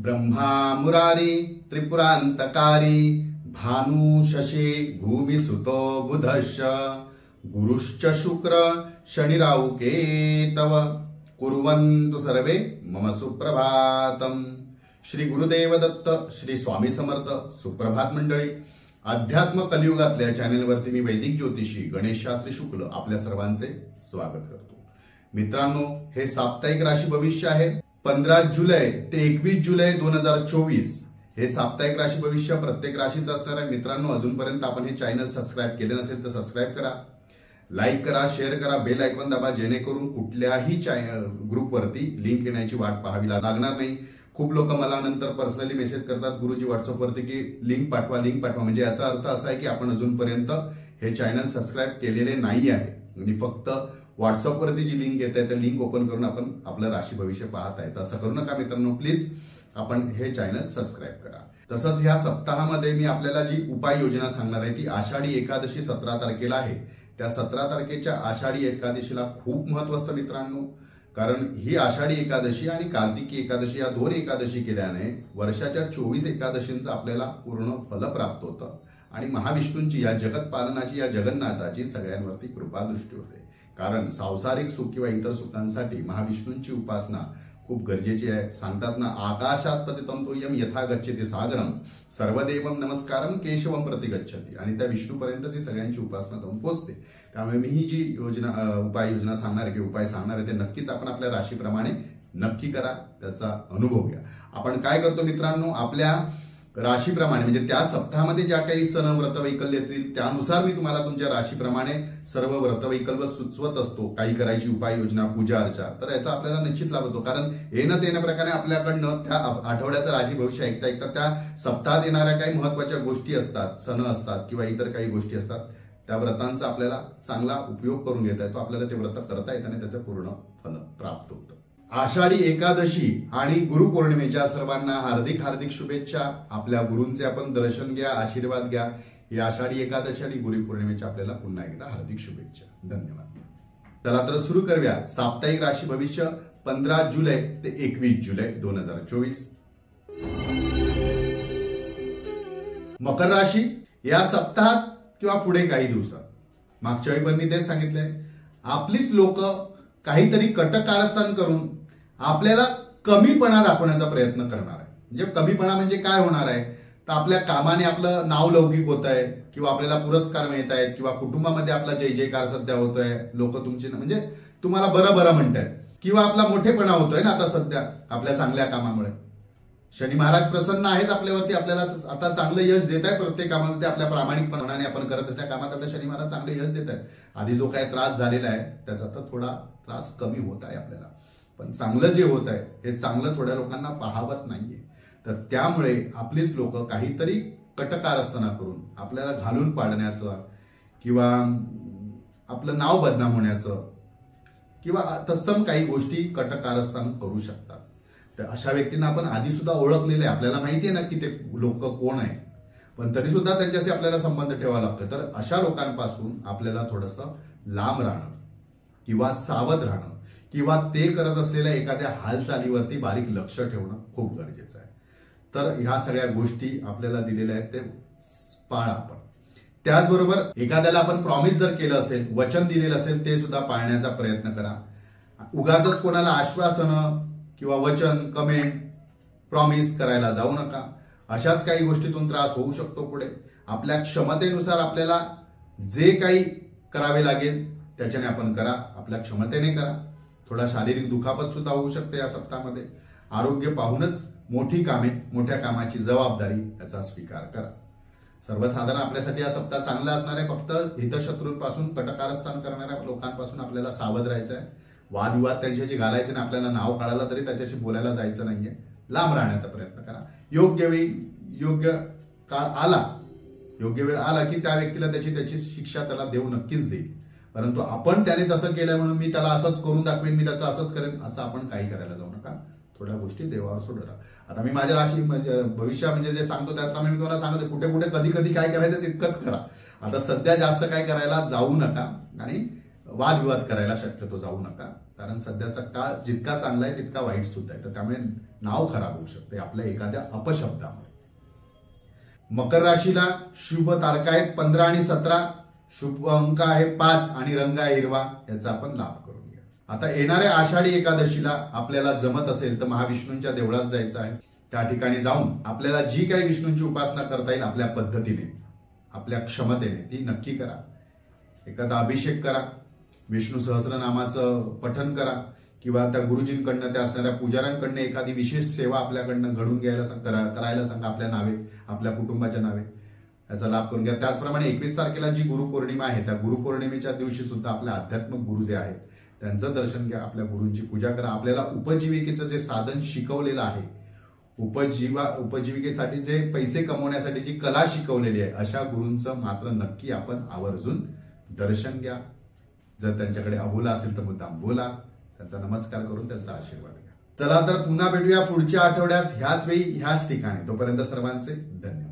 ब्रह्मा मुरारी त्रिपुरांतकारी भानु शशी भूमिसुतो बुधश्च गुरुश्च शुक्र शनिराहु केतव कुर्वन्तु सर्वे मम सुप्रभातम। श्री गुरुदेव दत्त, श्री स्वामी समर्थ। सुप्रभात मंडळी, अध्यात्म कलियुगातल्या चॅनेलवरती मी वैदिक ज्योतिषी गणेश शास्त्री शुक्ल आपल्या सर्वांचे स्वागत करतो। मित्रांनो, हे साप्ताहिक राशी भविष्य आहे 15 जुलै ते 21 जुलै 2024। हे साप्ताहिक राशी भविष्य प्रत्येक राशीचं असणार आहे। मित्रांनो, अजूनपर्यंत आपण हे चॅनल सबस्क्राईब केले नसेल तर सबस्क्राईब करा, लाईक करा, शेअर करा, बेल आयकॉन दाबा, जेणेकरून कुठल्याही ग्रुपवरती लिंक येण्याची वाट पाहावी लागणार नाही। खूप लोक मला नंतर पर्सनली मेसेज करतात गुरुजी व्हॉट्सअपवरती की लिंक पाठवा, लिंक पाठवा। म्हणजे याचा अर्थ असा आहे की आपण अजूनपर्यंत हे चॅनल सबस्क्राईब केलेले नाही आहे आणि फक्त व्हॉट्सअपवरती जी लिंक येत आहे त्या लिंक ओपन करून आपण आपलं राशी भविष्य पाहत आहे। तसं करू नका मित्रांनो, प्लीज आपण हे चॅनल सबस्क्राईब करा। तसंच ह्या सप्ताहामध्ये मी आपल्याला जी उपाययोजना सांगणार आहे ती आषाढी एकादशी 17 तारखेला आहे। त्या 17 तारखेच्या आषाढी एकादशीला खूप महत्त्व असतं मित्रांनो, कारण ही आषाढी एकादशी आणि कार्तिकी एकादशी या दोन एकादशी केल्याने वर्षाच्या 24 एकादशींचं आपल्याला पूर्ण फल प्राप्त होतं आणि महाविष्णूंची या जगत पालनाची, या जगन्नाथाची सगळ्यांवरती कृपा दृष्टी होते। कारण सांसारिक सुख किंवा इतर सुखांसाठी महाविष्णूंची उपासना खूप गरजेची आहे। सांगतात ना, आकाशात पतितं तोयम यथा गच्छति सागरम सर्वदेवम नमस्कारम केशवम प्रति गच्छति। आणि त्या विष्णूपर्यंतच ही सगळ्यांची उपासना जाऊन पोहोचते। त्यामुळे मी ही जी उपाययोजना सांगणार आहे, उपाय सांगणार आहे, ते नक्कीच आपण आपल्या राशीप्रमाणे नक्की करा, त्याचा अनुभव घ्या। आपण काय करतो मित्रांनो, आपल्या राशीप्रमाणे म्हणजे त्या सप्ताहामध्ये ज्या काही सण व्रत वैकल्य येतील त्यानुसार मी तुम्हाला तुमच्या राशीप्रमाणे सर्व व्रत वैकल्य सुचवत असतो। काही करायची उपाययोजना, पूजा अर्चा, तर याचा आपल्याला निश्चित लाभ होतो। कारण येणं तेन प्रकारे आपल्याकडनं त्या आठवड्याचं राशी भविष्य ऐकता ऐकता त्या सप्ताहात येणाऱ्या काही महत्वाच्या गोष्टी असतात, सण असतात किंवा इतर काही गोष्टी असतात, त्या व्रतांचा आपल्याला चांगला उपयोग करून घेता येतो। आपल्याला ते व्रत करता येतं आणि त्याचं पूर्ण फल प्राप्त होतं। आषाढी एकादशी आणि गुरुपौर्णिमेच्या सर्वांना हार्दिक हार्दिक शुभेच्छा। आपल्या गुरूंचे आपण दर्शन घ्या, आशीर्वाद घ्या। ही आषाढी एकादशी आणि गुरुपौर्णिमेच्या आपल्याला पुन्हा एकदा हार्दिक शुभेच्छा। धन्यवाद। चला तर सुरू करूया साप्ताहिक राशी भविष्य 15 जुलै ते 21 जुलै 2024। मकर राशी, या सप्ताहात किंवा पुढे काही दिवसात, मागच्या वेळी पण मी तेच सांगितलंय, आपलीच लोक काहीतरी कटकारस्थान करून आपल्याला कमीपणा दाखवण्याचा प्रयत्न करणार आहे। म्हणजे कमीपणा म्हणजे काय होणार आहे, तर आपल्या कामाने आपलं नाव लौकिक होत आहे किंवा आपल्याला पुरस्कार मिळत आहेत किंवा कुटुंबामध्ये आपला जय जयकार सध्या होतोय, लोक तुमचे म्हणजे तुम्हाला बरं बरं म्हणतायत किंवा आपला मोठेपणा होतोय ना आता सध्या आपल्या चांगल्या कामामुळे। शनी महाराज प्रसन्न आहेत आपल्यावरती, आपल्याला आता चांगलं यश देत आहे प्रत्येक कामामध्ये। आपल्या प्रामाणिकपणाने आपण करत असलेल्या कामात आपल्या शनी महाराज चांगले यश देत आहेत। आधी जो काही त्रास झालेला आहे त्याचा तर थोडा त्रास कमी होत आहे आपल्याला, पण चांगलं जे होत आहे हे चांगलं थोड्या लोकांना पाहावत नाहीये। तर त्यामुळे आपलीच लोक काहीतरी कटकारस्थाना करून आपल्याला घालून पाडण्याचं किंवा आपलं नाव बदनाम होण्याचं किंवा तत्सम काही गोष्टी कटकारस्थान करू शकतात। तर अशा व्यक्तींना आपण आधी सुद्धा ओळखलेलं आहे, आपल्याला माहिती आहे ना की ते लोक कोण आहे, पण तरी सुद्धा त्यांच्याशी आपल्याला संबंध ठेवावा लागतो। तर अशा लोकांपासून आपल्याला थोडंसं लांब राहणं किंवा सावध राहणं किंवा ते करत असलेल्या एखाद्या हालचालीवरती बारीक लक्ष ठेवणं खूप गरजेचं आहे। तर ह्या सगळ्या गोष्टी आपल्याला दिलेल्या आहेत ते पाळा आपण। त्याचबरोबर एखाद्याला आपण प्रॉमिस जर केलं असेल, वचन दिलेलं असेल, ते सुद्धा पाळण्याचा प्रयत्न करा। उगाच कोणाला आश्वासनं किंवा वचन, कमेंट, प्रॉमिस करायला जाऊ नका। अशाच काही गोष्टीतून त्रास होऊ शकतो पुढे। आपल्या क्षमतेनुसार आपल्याला जे काही करावे लागेल त्याच्याने आपण करा, आपल्या क्षमतेने करा। थोडा शारीरिक दुखापत सुद्धा होऊ शकते या सप्ताहामध्ये। आरोग्य पाहूनच मोठी कामे, मोठ्या कामाची जबाबदारी याचा स्वीकार करा। सर्वसाधारण आपल्यासाठी हा सप्ताह चांगला असणार आहे। फक्त हितशत्रूंपासून, कटकारस्थान करणाऱ्या लोकांपासून आपल्याला सावध राहायचं आहे। वादविवाद त्यांच्याशी घालायचे नाही, आपल्याला नाव काढायला तरी त्याच्याशी बोलायला जायचं नाहीये। लांब राहण्याचा प्रयत्न करा। योग्य वेळी, योग्य काळ आला, योग्य वेळ आला की त्या व्यक्तीला त्याची शिक्षा त्याला देव नक्कीच देईल। परंतु आपण त्याने तसं केलं म्हणून मी त्याला असंच करून दाखवेन, मी त्याचं असंच करेन, असं आपण काही करायला जाऊ नका। थोड्या गोष्टी देवावर सोडून आता मी माझ्या राशी भविष्य म्हणजे जे सांगतो त्याप्रमाणे मी तुम्हाला सांगतो, कुठे कुठे कधी कधी काय करायचं तितकंच करा। आता सध्या जास्त काय करायला जाऊ नका आणि वादविवाद करायला शक्यतो जाऊ नका, कारण सध्याचा काळ जितका चांगला आहे तितका वाईट सुद्धा आहे, तर त्यामुळे नाव खराब होऊ शकते आपल्या एखाद्या अपशब्दामुळे. मकर राशीला शुभ तारखा आहेत 15 आणि 17, शुभ अंक आहे 5 आणि रंग आहे हिरवा. याचा आपण लाभ करून घ्या. आता येणाऱ्या आषाढी एकादशीला आपल्याला जमत असेल तर महाविष्णूंच्या देवळात जायचं आहे. त्या ठिकाणी जाऊन आपल्याला जी काही विष्णूंची उपासना करता येईल आपल्या पद्धतीने, आपल्या क्षमतेने ती नक्की करा. एखादा अभिषेक करा, विष्णू सहस्रनामाचं पठण करा, किंवा त्या गुरुजींकडनं, त्या असणाऱ्या पुजाऱ्यांकडनं एखादी विशेष सेवा आपल्याकडनं घडून करायला सांगा, आपल्या नावे, आपल्या कुटुंबाच्या नावे. याचा लाभ करून घ्या. त्याचप्रमाणे 21 तारखेला जी गुरुपौर्णिमा आहे, त्या गुरुपौर्णिमेच्या दिवशी सुद्धा आपल्या आध्यात्मिक गुरु जे आहेत त्यांचं दर्शन घ्या, आपल्या गुरूंची पूजा करा. आपल्याला उपजीविकेचं जे साधन शिकवलेलं आहे, उपजीविकेसाठी जे पैसे कमवण्यासाठी जी कला शिकवलेली आहे, अशा गुरूंचं मात्र नक्की आपण आवर्जून दर्शन घ्या. जर त्यांच्याकडे अबोला असेल तर मुद्दाम बोला, त्यांचा नमस्कार करून त्यांचा आशीर्वाद घ्या. चला तर पुन्हा भेटूया पुढच्या आठवड्यात ह्याच वेळी ह्याच ठिकाणी. तोपर्यंत सर्वांचे धन्यवाद.